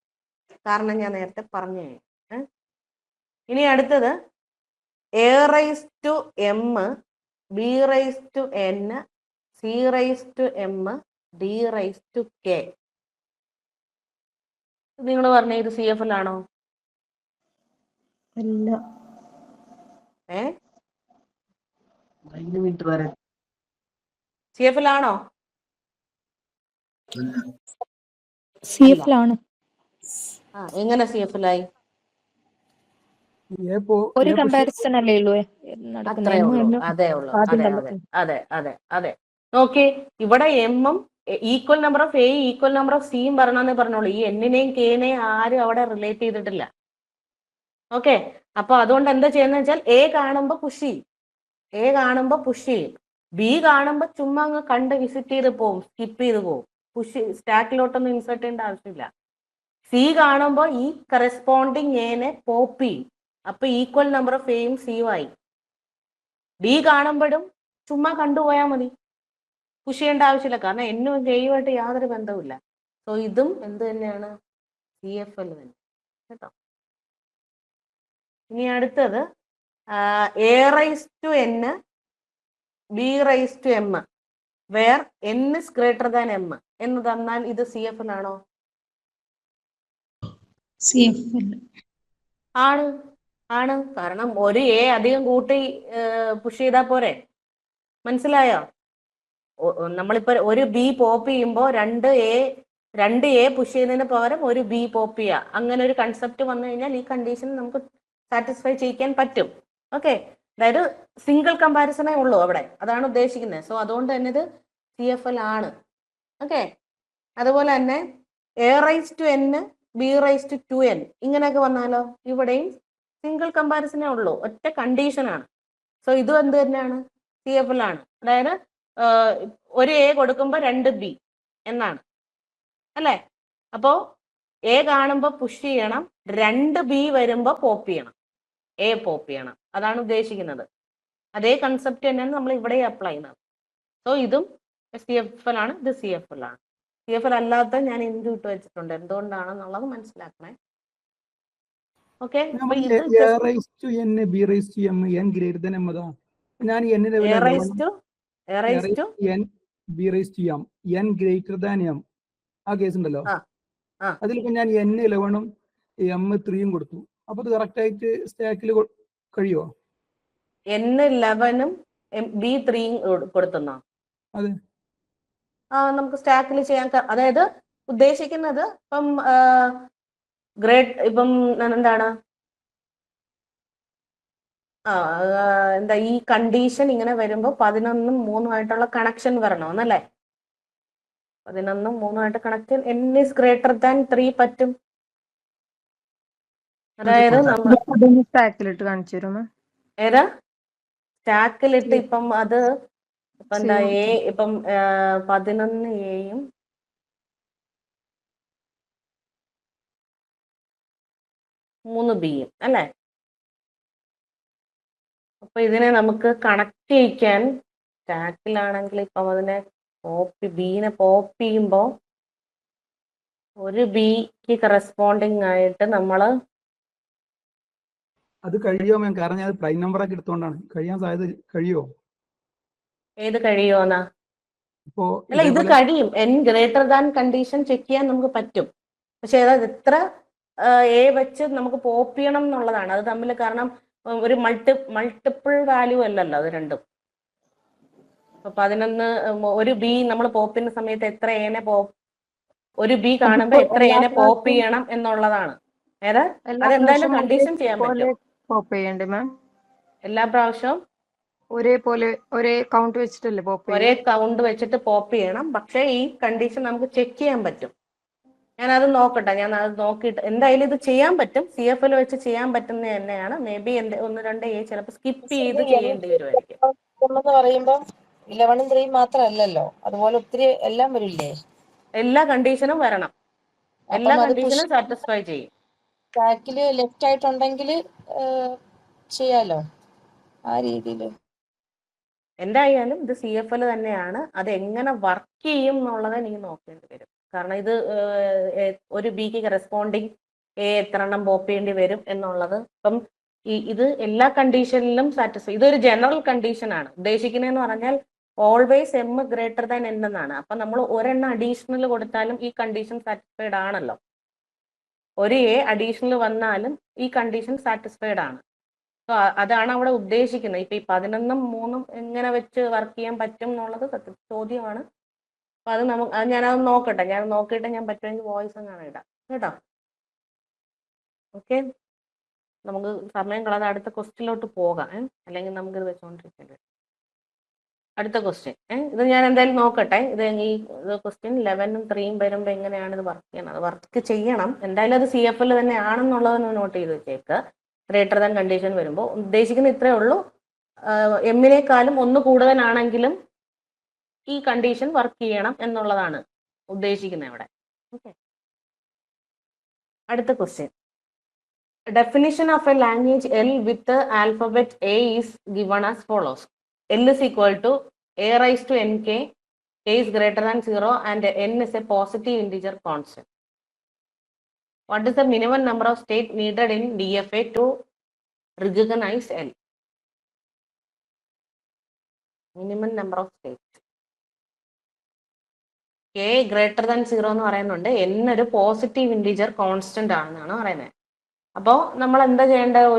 കാരണം ഞാൻ നേരത്തെ പറഞ്ഞു കഴിഞ്ഞു. ഇനി അടുത്തത് A⁻m B⁻n C⁻m D⁻k. നിങ്ങൾ പറഞ്ഞ ഇത് CFL ആണോ? അല്ല. സി എഫിലാണോ? സി എഫിലാണ്. എങ്ങനെ സി എഫിലായി? ഒരു കമ്പാരിസൺ അല്ലേ ഉള്ളൂ അത്രേ ഉള്ളൂ, അതേ ഉള്ളൂ. ആദ്യം അതെ അതെ അതെ അതെ അതെ. നോക്കി, ഇവിടെ എമ്മും equal number of A equal number of സിയും പറഞ്ഞേ പറഞ്ഞോളൂ. ഈ എന്നിനെയും കെനെയും ആരും അവിടെ റിലേറ്റ് ചെയ്തിട്ടില്ല. ഓക്കെ, അപ്പൊ അതുകൊണ്ട് എന്താ ചെയ്യുന്നത് വെച്ചാൽ എ കാണുമ്പോ പുഷ് ചെയ്യും, എ കാണുമ്പോ പുഷ് ചെയ്യും. ബി കാണുമ്പോ ചുമ്മാ അങ്ങ് കണ്ട് വിസിറ്റ് ചെയ്ത് പോകും, സ്കിപ്പ് ചെയ്ത് പോകും. സ്റ്റാക്കിലോട്ടൊന്നും ഇൻസേർട്ട് ചെയ്യേണ്ട ആവശ്യമില്ല. സി കാണുമ്പോ ഈ കറസ്പോണ്ടിങ് എനെ പോപ്പ് ചെയ്യും. അപ്പൊ ഈക്വൽ നമ്പർ ഓഫ് എയും സിയും ആയി. ഡി കാണുമ്പോഴും ചുമ്മാ കണ്ടുപോയാൽ മതി, പുഷ് ചെയ്യേണ്ട ആവശ്യമില്ല. കാരണം എന്നും കെയുമായിട്ട് യാതൊരു ബന്ധവുമില്ല. സോ ഇതും എന്ത് തന്നെയാണ്? സി എഫ് എൽ തന്നെ കേട്ടോ. ഇനി അടുത്തത് A raise to N B raise to M where N is greater than M എന്ന് തന്നാൽ ഇത് സി എഫ് എൽ ആണോ? CFL. ആണ്, ആണ്. കാരണം ഒരു എ അധികം കൂട്ടി പുഷ് ചെയ്താൽ പോരെ? മനസ്സിലായോ? നമ്മളിപ്പോ ഒരു ബി പോപ്പ് ചെയ്യുമ്പോൾ രണ്ട് എ പുഷ് ചെയ്യുന്നതിന് പകരം ഒരു ബി പോപ്പ് ചെയ്യുക, അങ്ങനെ ഒരു കൺസെപ്റ്റ് വന്നു കഴിഞ്ഞാൽ ഈ കണ്ടീഷൻ നമുക്ക് സാറ്റിസ്ഫൈ ചെയ്യിക്കാൻ പറ്റും. ഓക്കെ, അതായത് സിംഗിൾ കമ്പാരിസണേ ഉള്ളൂ അവിടെ, അതാണ് ഉദ്ദേശിക്കുന്നത്. സോ അതുകൊണ്ട് തന്നെ ഇത് സി എഫ് എൽ ആണ്. ഓക്കെ, അതുപോലെ തന്നെ A raise to N B raise to 2n ഇങ്ങനെയൊക്കെ വന്നാലോ ഇവിടെയും സിംഗിൾ കമ്പാരിസണേ ഉള്ളൂ, ഒറ്റ കണ്ടീഷനാണ്. സോ ഇതും എന്ത് തന്നെയാണ്? സി എഫ് എൽ ആണ്. അതായത് ഒരു എ കൊടുക്കുമ്പോൾ 2 ബി എന്നാണ് അല്ലേ? അപ്പോ എ കാണുമ്പോൾ പുഷ് ചെയ്യണം, 2 ബി വരുമ്പോൾ പോപ്പ് ചെയ്യണം, എ പോപ്പ് ചെയ്യണം. അതാണ് ഉദ്ദേശിക്കുന്നത്. അതേ കൺസെപ്റ്റ് തന്നെയാണ് നമ്മൾ ഇവിടെ അപ്ലൈ ചെയ്യുന്നത്. സോ ഇതും സി എഫ് എൽ ആണ്, ഇത് സി എഫ് എൽ ആണ്. സി എഫ് എൽ അല്ലാത്ത ഞാൻ എന്ത് ഇട്ട് വെച്ചിട്ടുണ്ട്, എന്തുകൊണ്ടാണെന്നുള്ളത് മനസ്സിലാക്കണേ. ഓക്കെ, ഞാൻ A raise to N B raise to M N greater than M അതാ. ഞാൻ N N B raise to M N greater than M ആ കേസ് ഉണ്ടല്ലോ, അതിലിപ്പോ ഞാൻ എൻ 11ഉം എം 3ഉം കൊടുത്തു. അപ്പൊ അത് കറക്റ്റ് ആയിട്ട് സ്റ്റാക്കിൽ കഴിയുമോ? എൻ 11ഉം ബി 3ഉം കൊടുത്തുന്നോ? അതെ, നമുക്ക് സ്റ്റാക്കിൽ ചെയ്യാൻ. അതായത് ഉദ്ദേശിക്കുന്നത് ഇപ്പം എന്താണ് എന്താ ഈ കണ്ടീഷൻ ഇങ്ങനെ വരുമ്പോൾ 11ഉം 3ഉം ആയിട്ടുള്ള കണക്ഷൻ വരണമെന്നല്ലേ? 11ഉം 3ഉം connection n is greater than 3 പറ്റും. അതായത് നമ്മൾ സ്റ്റാക്കിലിട്ട് കാണിച്ചു തരുമോ? ഏതാ സ്റ്റാക്കിലിട്ട് ഇപ്പം അത് ഇപ്പൊ എന്താ ഇപ്പം 11 എയും 3 ബിയും അല്ലേ? അപ്പൊ ഇതിനെ നമുക്ക് കണക്ട് ചെയ്യിക്കാൻ സ്റ്റാക്കിലാണെങ്കിൽ ഇപ്പം അതിനെ ബീനെ പോപ്പ് ചെയ്യുമ്പോൾ ഒരു ബിക്ക് കറസ്പോണ്ടിങ് ആയിട്ട് നമ്മള് അത് കഴിയുമോ മാം? കാരണം ഞാൻ പ്രൈം നമ്പർ ഒക്കെ എടുത്തോണ്ടാണ്. കഴിയാൻ സാധ്യത കഴിയുമോ? ഏത് കഴിയുമോന്നാ? ഇപ്പോ അല്ല, ഇത് കഴിയും. n greater than condition check ചെയ്യാൻ നമുക്ക് പറ്റും. പക്ഷെ അത് എത്ര എ വെച്ച് നമുക്ക് പോപ്പ് ചെയ്യണം എന്നുള്ളതാണ് അത് തമ്മിൽ. കാരണം ഒരു മൾട്ടിപ്പിൾ വാല്യൂ അല്ലല്ലോ അത് രണ്ടും. ഇപ്പൊ 11 ഒരു ബി നമ്മൾ പോപ്പ് ചെയ്യുന്ന സമയത്ത് എത്ര ഏനെ ഒരു ബി കാണുമ്പോ എത്ര ഏനെ പോപ്പ് ചെയ്യണം എന്നുള്ളതാണ്. ഏതാ അതെന്തായാലും കണ്ടീഷൻ ചെയ്യാൻ പറ്റും. പോപ്പ് ചെയ്യണ്ടേ മാം? എല്ലാ പ്രാവശ്യവും ഒരേപോലെ ഒരേ കൗണ്ട് വെച്ചിട്ടല്ലേ പോപ്പ് ഒരേ കൗണ്ട് വെച്ചിട്ട് പോപ്പ് ചെയ്യണം. പക്ഷേ ഈ കണ്ടീഷൻ നമുക്ക് ചെക്ക് ചെയ്യാൻ പറ്റും. ഞാനത് നോക്കട്ടെ, ഞാൻ അത് നോക്കിയിട്ട് എന്തായാലും ഇത് ചെയ്യാൻ പറ്റും. സി എഫ് എൽ വെച്ച് ചെയ്യാൻ പറ്റുന്നത് തന്നെയാണ്. മേ ബി എന്റെ 1-2 എ ചിലപ്പോൾ സ്കിപ്പ് ചെയ്ത് ചെയ്യേണ്ടി വരുമായിരിക്കും. എന്ന് പറയുമ്പോൾ 11ഉം 3 മാത്രമല്ലല്ലോ, അതുപോലെ ഒത്തിരി എല്ലാം വരില്ലേ? എല്ലാ കണ്ടീഷനും വരണം, എല്ലാ കണ്ടീഷനും സാറ്റിസ്ഫൈ ചെയ്യും. ട്രാക്കില് ലെഫ്റ്റ് ആയിട്ടുണ്ടെങ്കിൽ ചെയ്യാലോ ആ രീതിയിൽ. എന്തായാലും ഇത് സി എഫ് എൽ തന്നെയാണ്. അത് എങ്ങനെ വർക്ക് ചെയ്യും എന്നുള്ളത് എനിക്ക് നോക്കേണ്ടി വരും. കാരണം ഇത് ഒരു ബിക്ക് കറസ്പോണ്ടിങ് എത്ര എണ്ണം പോപ്പ് ചെയ്യേണ്ടി വരും എന്നുള്ളത്. ഇപ്പം ഇത് എല്ലാ കണ്ടീഷനിലും സാറ്റിസ്ഫൈ. ഇതൊരു ജനറൽ കണ്ടീഷനാണ്. ഉദ്ദേശിക്കുന്നതെന്ന് പറഞ്ഞാൽ always M greater than N എന്നാണ്. അപ്പൊ നമ്മൾ ഒരെണ്ണം അഡീഷണൽ കൊടുത്താലും ഈ കണ്ടീഷൻ സാറ്റിസ്ഫൈഡ് ആണല്ലോ. ഒരു എ അഡീഷണൽ വന്നാലും ഈ കണ്ടീഷൻ സാറ്റിസ്ഫൈഡ് ആണ്. അതാണ് അവിടെ ഉദ്ദേശിക്കുന്നത്. ഇപ്പൊ ഈ 11ഉം 3ഉം എങ്ങനെ വെച്ച് വർക്ക് ചെയ്യാൻ പറ്റും എന്നുള്ളത് ചോദ്യമാണ്. അപ്പൊ അത് ഞാനത് നോക്കട്ടെ, ഞാൻ നോക്കിയിട്ട് ഞാൻ പറ്റുമെങ്കിൽ വോയിസ് അങ്ങനെ ഇടാം കേട്ടോ. ഓക്കെ, നമുക്ക് സമയം കളയാതെ അടുത്ത ക്വസ്റ്റ്യനിലോട്ട് പോകാം. അല്ലെങ്കിൽ നമുക്കിത് വെച്ചോണ്ടിരിക്കേണ്ടി വരും. അടുത്ത ക്വസ്റ്റ്യൻ ഇത് ഞാൻ എന്തായാലും നോക്കട്ടെ. ഇത് ഈ ക്വസ്റ്റ്യൻ 11ഉം 3ഉം വരുമ്പോൾ എങ്ങനെയാണ് ഇത് വർക്ക് ചെയ്യണം. അത് വർക്ക് ചെയ്യണം എന്തായാലും. അത് CFL തന്നെ ആണെന്നുള്ളത് നോട്ട് ചെയ്ത് വെച്ചേക്ക്. ഗ്രേറ്റർ ദാൻ കണ്ടീഷൻ വരുമ്പോൾ ഉദ്ദേശിക്കുന്ന ഇത്രേ ഉള്ളൂ. എമ്മിനേക്കാളും 1 കൂടുതലാണെങ്കിലും ഈ കണ്ടീഷൻ വർക്ക് ചെയ്യണം എന്നുള്ളതാണ് ഉദ്ദേശിക്കുന്നത് ഇവിടെ. ഓക്കെ, അടുത്ത question. Definition of a language L with the alphabet A is given as follows. L is equal to A raised to nk, k is greater than 0 and n is a positive integer constant. What is the minimum number of states needed in DFA to recognize L? Minimum number of states. K greater than 0 എന്ന് പറയുന്നുണ്ട്, n ഒരു positive integer constant ആണെന്നാണ് പറയുന്നത്. അപ്പോൾ നമ്മൾ എന്താ ചെയ്യേണ്ടത്?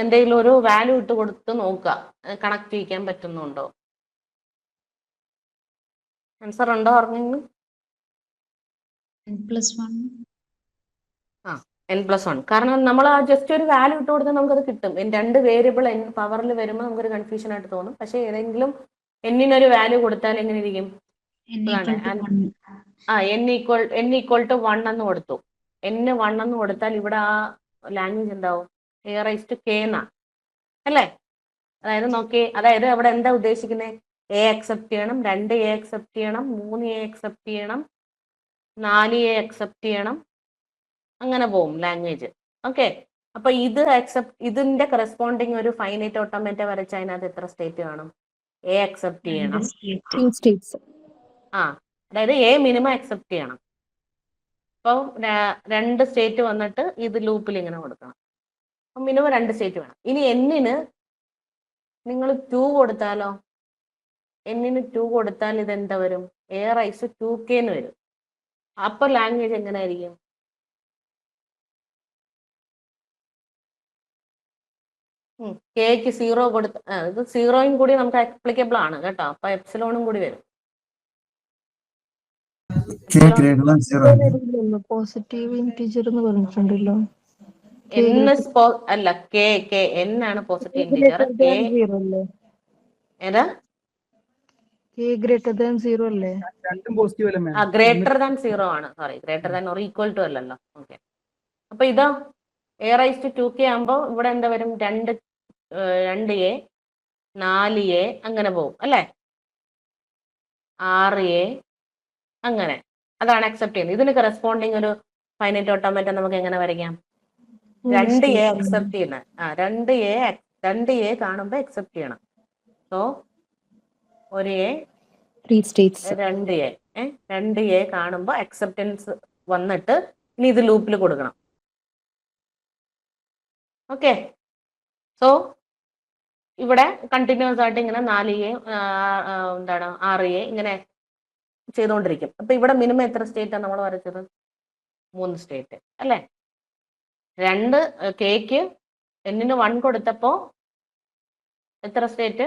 എന്തെങ്കിലും ഒരു വാല്യൂ ഇട്ട് കൊടുത്ത് നോക്കുക, കണക്ട് ചെയ്യിക്കാൻ പറ്റുന്നുണ്ടോ. ആൻസർ ഉണ്ടോ പറഞ്ഞെങ്കിൽ? n+1. n+1. കാരണം നമ്മൾ ആ ജസ്റ്റ് ഒരു വാല്യൂ ഇട്ട് കൊടുത്താൽ നമുക്കത് കിട്ടും. 2 വേരിയബിൾ n പവറിൽ വരുമ്പോൾ നമുക്കൊരു കൺഫ്യൂഷൻ ആയിട്ട് തോന്നും. പക്ഷെ ഏതെങ്കിലും എന്നിനൊരു വാല്യൂ കൊടുത്താൽ എങ്ങനെ ഇരിക്കും? n ഈക്വൽ ടു 1 എന്ന് കൊടുത്തു. n 1 എന്ന് കൊടുത്താൽ ഇവിടെ ആ ലാംഗ്വേജ് എന്താവും? A raised to k എന്നാ അല്ലേ? അതായത് നോക്കിയേ, അതായത് അവിടെ എന്താ ഉദ്ദേശിക്കുന്നത്? A അക്സെപ്റ്റ് ചെയ്യണം, 2A അക്സെപ്റ്റ് ചെയ്യണം, 3A അക്സെപ്റ്റ് ചെയ്യണം, 4A അക്സെപ്റ്റ് ചെയ്യണം, അങ്ങനെ പോവും ലാംഗ്വേജ്. ഓക്കെ, അപ്പൊ ഇതിന്റെ കറസ്പോണ്ടിങ് ഒരു ഫൈനൈറ്റ് ഓട്ടോമേറ്റ വരച്ച് അതിനകത്ത് എത്ര സ്റ്റേറ്റ് കാണും? A അക്സെപ്റ്റ് ചെയ്യണം. 2 states. അതായത് A മിനിമം അക്സെപ്റ്റ് ചെയ്യണം. അപ്പോൾ 2 സ്റ്റേറ്റ് വന്നിട്ട് ഇത് ലൂപ്പിൽ ഇങ്ങനെ കൊടുക്കണം. അപ്പം മിനിമം 2 സ്റ്റേറ്റ് വേണം. ഇനി എന്നിന് നിങ്ങൾ 2 കൊടുത്താലോ? എന്നിന് 2 കൊടുത്താൽ ഇത് എന്താ വരും? A raised to 2k എന്ന് വരും. അപ്പൊ ലാംഗ്വേജ് എങ്ങനെ ആയിരിക്കും? കെക്ക് 0 കൊടുത്ത ഇത് 0യും കൂടി നമുക്ക് ആപ്ലിക്കബിൾ ആണ് കേട്ടോ. അപ്പൊ എപ്സിലോണും കൂടി വരും. പോസിറ്റീവ് ഇന്റിജർ എന്ന് പറഞ്ഞിട്ടുണ്ടല്ലോ. അല്ല, n ആണ് പോസിറ്റീവ് ഇന്റിജർ. ഏതാ? ഗ്രേറ്റർ ദാൻ 0 അല്ലേ? രണ്ടും പോസിറ്റീവ് അല്ലേ മാം? ഗ്രേറ്റർ ദാൻ 0 ആണ്. Sorry, greater than or equal to അല്ലല്ലോ. ഓക്കെ, അപ്പൊ ഇതാ A raised to 2k ആകുമ്പോൾ ഇവിടെ എന്താ വരും? 2A, 4A അങ്ങനെ പോകും അല്ലേ? 6A അങ്ങനെ. അതാണ് അക്സെപ്റ്റ് ചെയ്യുന്നത്. ഇതിന് കറസ്പോണ്ടിങ് ഒരു ഫൈനൈറ്റ് ഓട്ടോമേറ്റ നമുക്ക് എങ്ങനെ വരയ്ക്കാം? 2A അക്സെപ്റ്റ് ചെയ്യുന്ന 2A കാണുമ്പോൾ അക്സെപ്റ്റ് ചെയ്യണം. സോ ഒരു A 3 states. 2A കാണുമ്പോൾ അക്സെപ്റ്റൻസ് വന്നിട്ട് ഇനി ഇത് ലൂപ്പിൽ കൊടുക്കണം. ഓക്കെ, സോ ഇവിടെ കണ്ടിന്യൂസ് ആയിട്ട് ഇങ്ങനെ 4A എന്താണ് 6A ഇങ്ങനെ ചെയ്തുകൊണ്ടിരിക്കും. അപ്പൊ ഇവിടെ മിനിമം എത്ര സ്റ്റേറ്റാണ് നമ്മൾ വരച്ചത്? 3 സ്റ്റേറ്റ് അല്ലേ? 2 കേക്ക് എന്നിന് 1 കൊടുത്തപ്പോ എത്ര സ്റ്റേറ്റ്?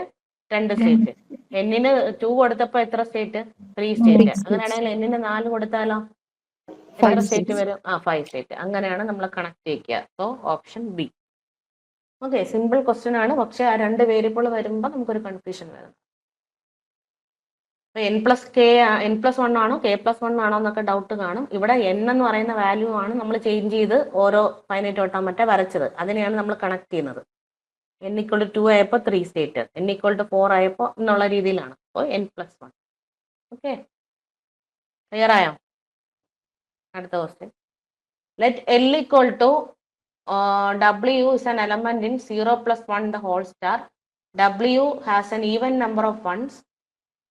2 സ്റ്റേറ്റ്. എന്നിന് 2 കൊടുത്തപ്പോ എത്ര സ്റ്റേറ്റ്? 3 സ്റ്റേറ്റ്. അങ്ങനെയാണെങ്കിൽ എന്നിന് 4 കൊടുത്താലോ എത്ര സ്റ്റേറ്റ് വരും? 5 സ്റ്റേറ്റ്. അങ്ങനെയാണ് നമ്മൾ കണക്ട് ചെയ്യിക്കുക. So option B. Okay, simple question ആണ്. പക്ഷെ ആ 2 വേരിയബിൾ വരുമ്പോൾ നമുക്കൊരു കൺഫ്യൂഷൻ വരും. n+1 ആണോ k+1 ആണോ എന്നൊക്കെ ഡൗട്ട് കാണും. ഇവിടെ n എന്ന് പറയുന്ന വാല്യൂ ആണ് നമ്മൾ ചേഞ്ച് ചെയ്ത് ഓരോ ഫൈനൈറ്റ് ഓട്ടോമേറ്റ വരച്ചത്. അതിനെയാണ് നമ്മൾ കണക്ട് ചെയ്യുന്നത്. n = 2 ആയപ്പോൾ 3 സ്റ്റേറ്റ്, n = 4 ആയപ്പോൾ എന്നുള്ള രീതിയിലാണ്. അപ്പോൾ n+1. ഓക്കെ, ക്ലിയർ ആയോ? അടുത്ത question. Let L = W is an element in 0 + 1 the whole star. W has an even number of ones.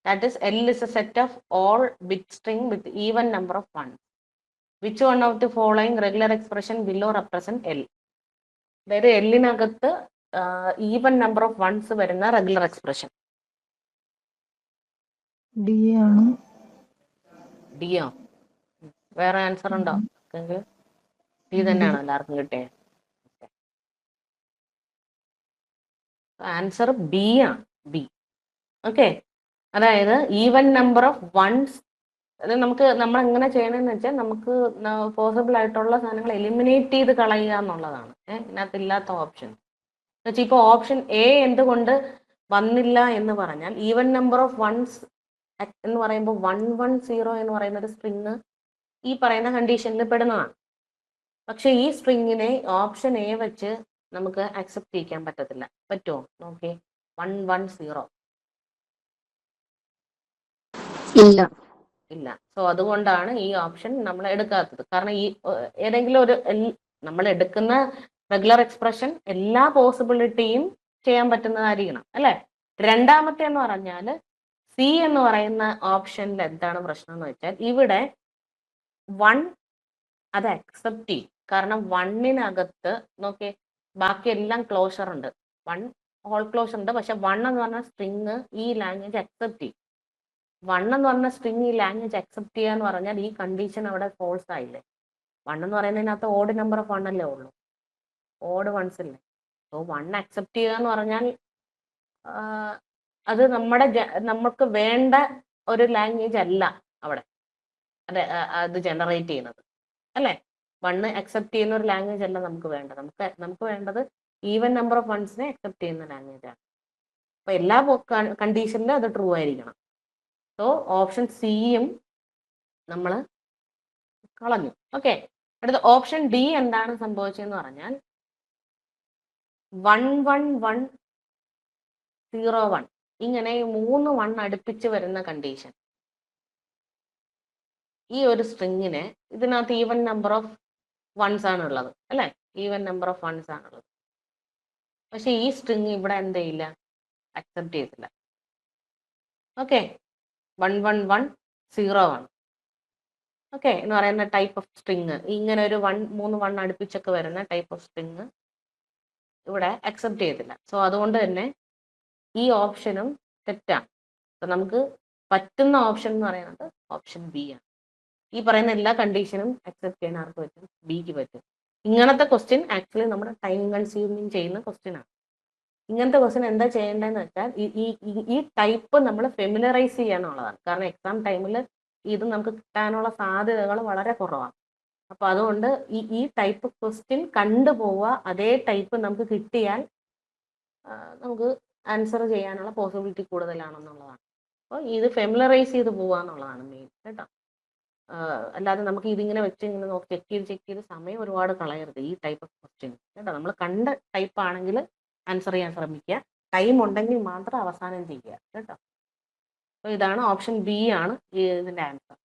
That is, L is a set of all bit string with even number of ones. Which one of the following regular expression below represent L? അതായത് എല്ലിനകത്ത് even number of once വരുന്ന regular expression. Deo? വേറെ answer ഉണ്ടോ? D തന്നെയാണോ എല്ലാവർക്കും കിട്ടിയത്? Answer B ആണ്, B. Okay, അതായത് even number of once. അത് നമ്മൾ എങ്ങനെ ചെയ്യണമെന്ന് വെച്ചാൽ നമുക്ക് പോസിബിൾ ആയിട്ടുള്ള സാധനങ്ങൾ എലിമിനേറ്റ് ചെയ്ത് കളയുക എന്നുള്ളതാണ്. ഇതിനകത്ത് ഇല്ലാത്ത ഓപ്ഷൻ എന്നുവെച്ചാൽ ഇപ്പോൾ ഓപ്ഷൻ എ എന്തുകൊണ്ട് വന്നില്ല എന്ന് പറഞ്ഞാൽ ഈവൻ നമ്പർ ഓഫ് വൺസ് എന്ന് പറയുമ്പോൾ 110 എന്ന് പറയുന്ന ഒരു സ്ട്രിങ് ഈ പറയുന്ന കണ്ടീഷനിൽ പെടുന്നതാണ്. പക്ഷെ ഈ സ്ട്രിങ്ങിനെ ഓപ്ഷൻ എ വെച്ച് നമുക്ക് അക്സെപ്റ്റ് ചെയ്യിക്കാൻ പറ്റത്തില്ല. പറ്റുമോ നോക്കി? 110 ഇല്ല. ഇല്ല. സോ അതുകൊണ്ടാണ് ഈ ഓപ്ഷൻ നമ്മൾ എടുക്കാത്തത്. കാരണം ഈ ഏതെങ്കിലും ഒരു നമ്മൾ എടുക്കുന്ന റെഗുലർ എക്സ്പ്രഷൻ എല്ലാ പോസിബിലിറ്റിയും ചെയ്യാൻ പറ്റുന്നതായിരിക്കണം, അല്ലെ? രണ്ടാമത്തെ എന്ന് പറഞ്ഞാൽ സി എന്ന് പറയുന്ന ഓപ്ഷനിൽ എന്താണ് പ്രശ്നം എന്ന് വെച്ചാൽ ഇവിടെ 1 അത് അക്സെപ്റ്റ് ചെയ്യും. കാരണം 1-നകത്ത് നോക്കിയേ, ബാക്കി എല്ലാം ക്ലോഷർ ഉണ്ട്, 1 ഹോൾ ക്ലോഷർ ഉണ്ട്. പക്ഷെ 1 എന്ന് പറഞ്ഞ സ്ട്രിങ് ഈ ലാംഗ്വേജ് അക്സെപ്റ്റ് ചെയ്യും. 1 എന്ന് പറഞ്ഞ സ്ട്രിങ് ഈ ലാംഗ്വേജ് അക്സെപ്റ്റ് ചെയ്യുക എന്ന് പറഞ്ഞാൽ ഈ കണ്ടീഷൻ അവിടെ ഫോൾസ് ആയില്ലേ? 1 എന്ന് പറയുന്നതിനകത്ത് ഓഡ് നമ്പർ ഓഫ് 1 അല്ലേ ഉള്ളൂ, ഓഡ് വൺസ് അല്ലേ? സോ 1 അക്സെപ്റ്റ് ചെയ്യുക എന്ന് പറഞ്ഞാൽ അത് നമുക്ക് വേണ്ട ഒരു ലാംഗ്വേജ് അല്ല അവിടെ അത് ജനറേറ്റ് ചെയ്യുന്നത്, അല്ലേ? 1 അക്സെപ്റ്റ് ചെയ്യുന്ന ഒരു ലാംഗ്വേജ് അല്ല നമുക്ക് വേണ്ടത്. നമുക്ക് വേണ്ടത് ഈവൻ നമ്പർ ഓഫ് വൺസിനെ അക്സെപ്റ്റ് ചെയ്യുന്ന ലാംഗ്വേജ് ആണ്. അപ്പൊ എല്ലാ കണ്ടീഷനിലും അത് ട്രൂ ആയിരിക്കണം. സോ ഓപ്ഷൻ സിയും നമ്മൾ കളഞ്ഞു. ഓക്കെ, അടുത്ത ഓപ്ഷൻ ഡി എന്താണ് സംഭവിച്ചതെന്ന് പറഞ്ഞാൽ 11101 ഇങ്ങനെ 3 1 അടുപ്പിച്ച് വരുന്ന കണ്ടീഷൻ. ഈ ഒരു സ്ട്രിങ്ങിന് ഇതിനകത്ത് ഈവൻ നമ്പർ ഓഫ് വൺസ് ആണ് ഉള്ളത്, അല്ലെ? ഈവൻ നമ്പർ ഓഫ് വൺസ് ആണുള്ളത്. പക്ഷെ ഈ സ്ട്രിങ് ഇവിടെ എന്ത് ചെയ്യില്ല, അക്സെപ്റ്റ് ചെയ്തില്ല. ഓക്കെ, 11101 ഓക്കെ എന്ന് പറയുന്ന ടൈപ്പ് ഓഫ് സ്ട്രിങ്, ഇങ്ങനെ ഒരു 3 1 അടുപ്പിച്ചൊക്കെ വരുന്ന ടൈപ്പ് ഓഫ് സ്ട്രിങ് ഇവിടെ അക്സെപ്റ്റ് ചെയ്തില്ല. സോ അതുകൊണ്ട് തന്നെ ഈ ഓപ്ഷനും തെറ്റാണ്. അപ്പൊ നമുക്ക് പറ്റുന്ന ഓപ്ഷൻ എന്ന് പറയുന്നത് ഓപ്ഷൻ ബി ആണ്. ഈ പറയുന്ന എല്ലാ കണ്ടീഷനും അക്സെപ്റ്റ് ചെയ്യാൻ ആർക്ക് പറ്റും? ബിക്ക് പറ്റും. ഇങ്ങനത്തെ ക്വസ്റ്റ്യൻ ആക്ച്വലി നമ്മുടെ ടൈം കൺസ്യൂമിങ് ചെയ്യുന്ന ക്വസ്റ്റ്യൻ ആണ്. ഇങ്ങനത്തെ ക്വസ്റ്റ്യൻ എന്താ ചെയ്യേണ്ടതെന്ന് വെച്ചാൽ ഈ ടൈപ്പ് നമ്മൾ ഫെമിലറൈസ് ചെയ്യാനുള്ളതാണ്. കാരണം എക്സാം ടൈമിൽ ഇത് നമുക്ക് കിട്ടാനുള്ള സാധ്യതകൾ വളരെ കുറവാണ്. അപ്പൊ അതുകൊണ്ട് ഈ ടൈപ്പ് ക്വസ്റ്റ്യൻ കണ്ടുപോവുക, അതേ ടൈപ്പ് നമുക്ക് കിട്ടിയാൽ നമുക്ക് ആൻസർ ചെയ്യാനുള്ള പോസിബിലിറ്റി കൂടുതലാണെന്നുള്ളതാണ്. അപ്പോൾ ഇത് ഫെമിലറൈസ് ചെയ്ത് പോവുക എന്നുള്ളതാണ് മെയിൻ, കേട്ടോ. അല്ലാതെ നമുക്ക് ഇതിങ്ങനെ വെച്ച് ഇങ്ങനെ നോക്കി ചെക്ക് ചെയ്ത് സമയം ഒരുപാട് കളയരുത് ഈ ടൈപ്പ് ഓഫ് ക്വസ്റ്റ്യൻ, കേട്ടോ. നമ്മൾ കണ്ട ടൈപ്പ് ആണെങ്കിൽ ആൻസർ ചെയ്യാൻ ശ്രമിക്കുക, ടൈം ഉണ്ടെങ്കിൽ മാത്രം അവസാനം ചെയ്യുക, കേട്ടോ. അപ്പോൾ ഇതാണ് ഓപ്ഷൻ ബി ആണ് ഇതിൻ്റെ ആൻസർ.